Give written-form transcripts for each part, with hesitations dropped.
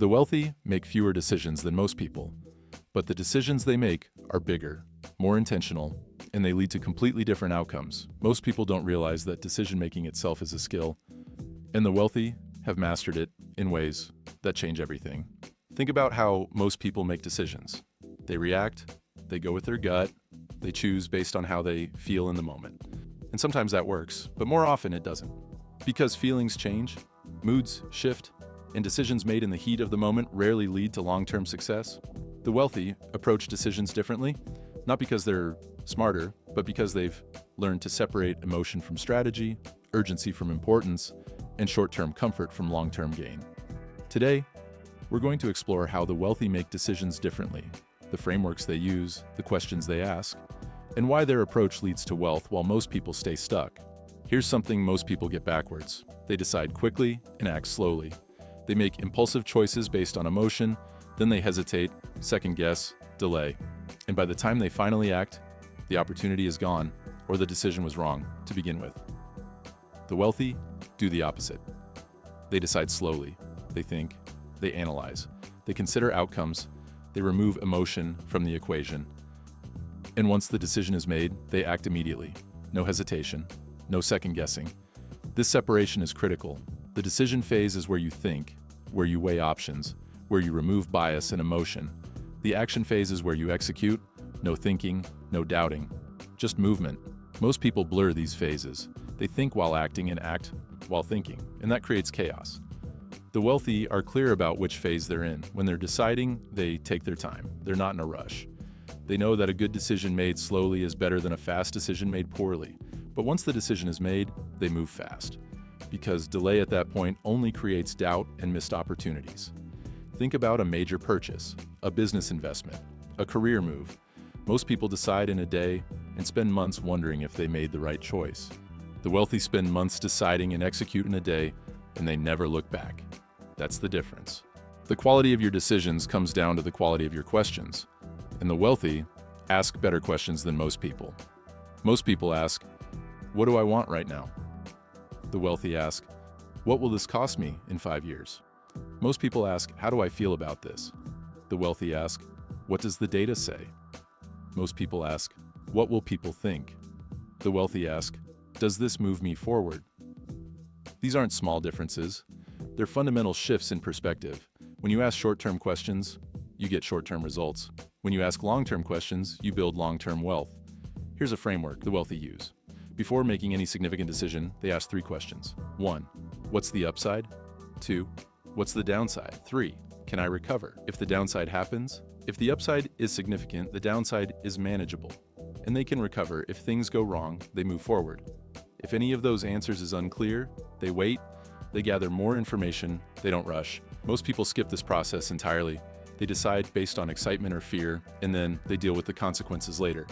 The wealthy make fewer decisions than most people, but the decisions they make are bigger, more intentional, and they lead to completely different outcomes. Most people don't realize that decision-making itself is a skill, and the wealthy have mastered it in ways that change everything. Think about how most people make decisions. They react, they go with their gut, they choose based on how they feel in the moment. And sometimes that works, but more often it doesn't. Because feelings change, moods shift, and decisions made in the heat of the moment rarely lead to long-term success. The wealthy approach decisions differently, not because they're smarter, but because they've learned to separate emotion from strategy, urgency from importance, and short-term comfort from long-term gain. Today, we're going to explore how the wealthy make decisions differently, the frameworks they use, the questions they ask, and why their approach leads to wealth while most people stay stuck. Here's something most people get backwards. They decide quickly and act slowly. They make impulsive choices based on emotion, then they hesitate, second guess, delay. And by the time they finally act, the opportunity is gone, or the decision was wrong to begin with. The wealthy do the opposite. They decide slowly. They think. They analyze. They consider outcomes. They remove emotion from the equation. And once the decision is made, they act immediately. No hesitation. No second guessing. This separation is critical. The decision phase is where you think, where you weigh options, where you remove bias and emotion. The action phase is where you execute. No thinking, no doubting, just movement. Most people blur these phases. They think while acting and act while thinking, and that creates chaos. The wealthy are clear about which phase they're in. When they're deciding, they take their time. They're not in a rush. They know that a good decision made slowly is better than a fast decision made poorly. But once the decision is made, they move fast. Because delay at that point only creates doubt and missed opportunities. Think about a major purchase, a business investment, a career move. Most people decide in a day and spend months wondering if they made the right choice. The wealthy spend months deciding and execute in a day, and they never look back. That's the difference. The quality of your decisions comes down to the quality of your questions. And the wealthy ask better questions than most people. Most people ask, "What do I want right now?" The wealthy ask, "What will this cost me in 5 years?" Most people ask, "How do I feel about this?" The wealthy ask, "What does the data say?" Most people ask, "What will people think?" The wealthy ask, "Does this move me forward?" These aren't small differences. They're fundamental shifts in perspective. When you ask short-term questions, you get short-term results. When you ask long-term questions, you build long-term wealth. Here's a framework the wealthy use. Before making any significant decision, they ask 3 questions. 1. What's the upside? 2. What's the downside? 3. Can I recover if the downside happens? If the upside is significant, the downside is manageable, and they can recover. If things go wrong, they move forward. If any of those answers is unclear, they wait, they gather more information, they don't rush. Most people skip this process entirely. They decide based on excitement or fear, and then they deal with the consequences later.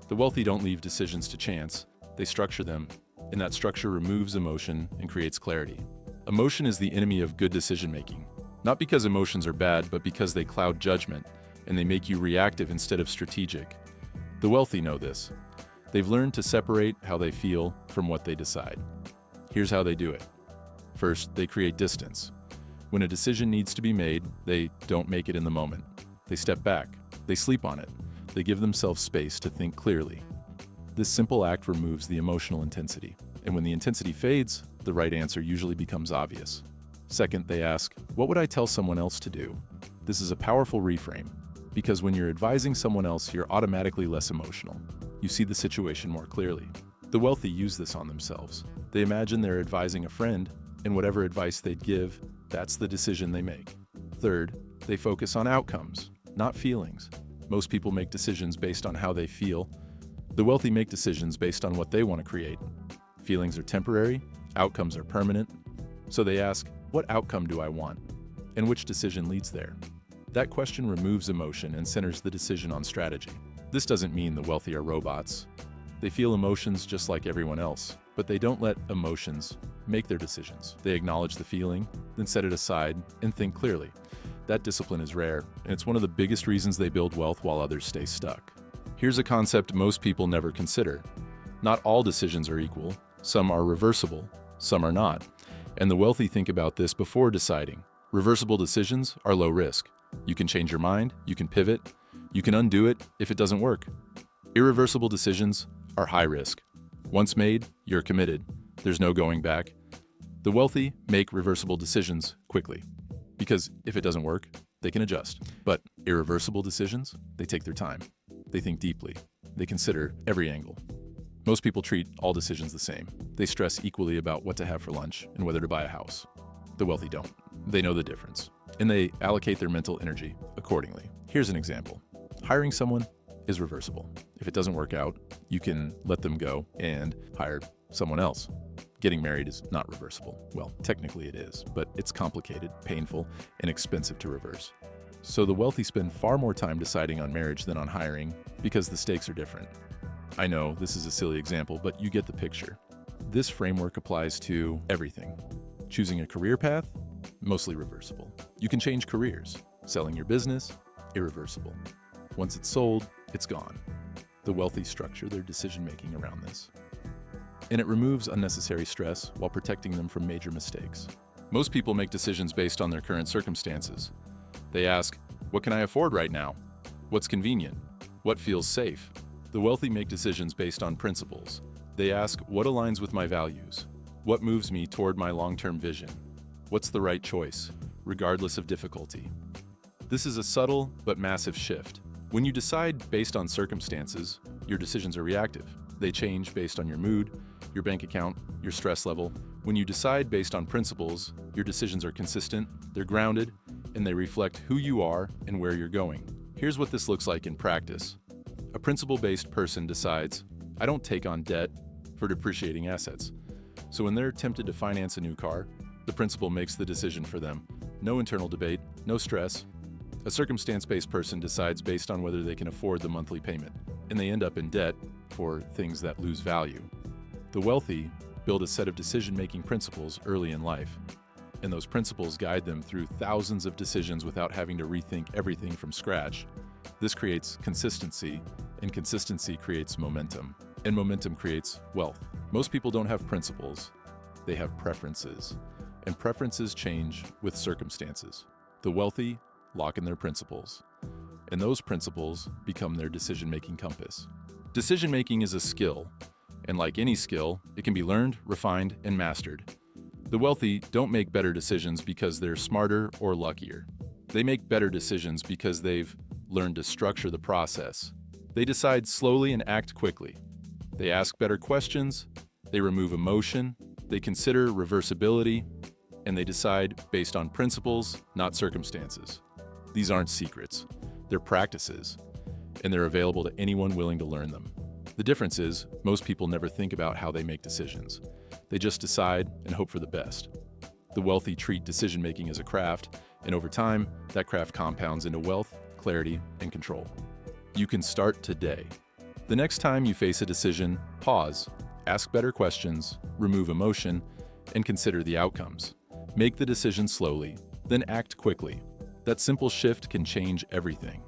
The wealthy don't leave decisions to chance, they structure them, and that structure removes emotion and creates clarity. Emotion is the enemy of good decision-making. Not because emotions are bad, but because they cloud judgment, and they make you reactive instead of strategic. The wealthy know this. They've learned to separate how they feel from what they decide. Here's how they do it. First, they create distance. When a decision needs to be made, they don't make it in the moment. They step back. They sleep on it. They give themselves space to think clearly. This simple act removes the emotional intensity. And when the intensity fades, the right answer usually becomes obvious. Second, they ask, "What would I tell someone else to do?" This is a powerful reframe, because when you're advising someone else, you're automatically less emotional. You see the situation more clearly. The wealthy use this on themselves. They imagine they're advising a friend, and whatever advice they'd give, that's the decision they make. Third, they focus on outcomes, not feelings. Most people make decisions based on how they feel. The wealthy make decisions based on what they want to create. Feelings are temporary, outcomes are permanent. So they ask, what outcome do I want? And which decision leads there? That question removes emotion and centers the decision on strategy. This doesn't mean the wealthy are robots. They feel emotions just like everyone else, but they don't let emotions make their decisions. They acknowledge the feeling, then set it aside and think clearly. That discipline is rare, and it's one of the biggest reasons they build wealth while others stay stuck. Here's a concept most people never consider. Not all decisions are equal. Some are reversible, some are not. And the wealthy think about this before deciding. Reversible decisions are low risk. You can change your mind, you can pivot, you can undo it if it doesn't work. Irreversible decisions are high risk. Once made, you're committed. There's no going back. The wealthy make reversible decisions quickly, because if it doesn't work, they can adjust. But irreversible decisions, they take their time. They think deeply. They consider every angle. Most people treat all decisions the same. They stress equally about what to have for lunch and whether to buy a house. The wealthy don't. They know the difference, and they allocate their mental energy accordingly. Here's an example. Hiring someone is reversible. If it doesn't work out, you can let them go and hire someone else. Getting married is not reversible. Well, technically it is, but it's complicated, painful, and expensive to reverse. So the wealthy spend far more time deciding on marriage than on hiring because the stakes are different. I know this is a silly example, but you get the picture. This framework applies to everything. Choosing a career path, mostly reversible. You can change careers. Selling your business, irreversible. Once it's sold, it's gone. The wealthy structure their decision-making around this. And it removes unnecessary stress while protecting them from major mistakes. Most people make decisions based on their current circumstances. They ask, what can I afford right now? What's convenient? What feels safe? The wealthy make decisions based on principles. They ask, what aligns with my values? What moves me toward my long-term vision? What's the right choice, regardless of difficulty? This is a subtle but massive shift. When you decide based on circumstances, your decisions are reactive. They change based on your mood, your bank account, your stress level. When you decide based on principles, your decisions are consistent, they're grounded, and they reflect who you are and where you're going. Here's what this looks like in practice. A principle-based person decides, I don't take on debt for depreciating assets. So when they're tempted to finance a new car, the principle makes the decision for them. No internal debate, no stress. A circumstance-based person decides based on whether they can afford the monthly payment, and they end up in debt for things that lose value. The wealthy build a set of decision-making principles early in life, and those principles guide them through thousands of decisions without having to rethink everything from scratch. This creates consistency, and consistency creates momentum, and momentum creates wealth. Most people don't have principles, they have preferences, and preferences change with circumstances. The wealthy lock in their principles, and those principles become their decision-making compass. Decision-making is a skill, and like any skill, it can be learned, refined, and mastered. The wealthy don't make better decisions because they're smarter or luckier. They make better decisions because they've learned to structure the process. They decide slowly and act quickly. They ask better questions, they remove emotion, they consider reversibility, and they decide based on principles, not circumstances. These aren't secrets, they're practices, and they're available to anyone willing to learn them. The difference is, most people never think about how they make decisions. They just decide and hope for the best. The wealthy treat decision-making as a craft, and over time, that craft compounds into wealth, clarity, and control. You can start today. The next time you face a decision, pause, ask better questions, remove emotion, and consider the outcomes. Make the decision slowly, then act quickly. That simple shift can change everything.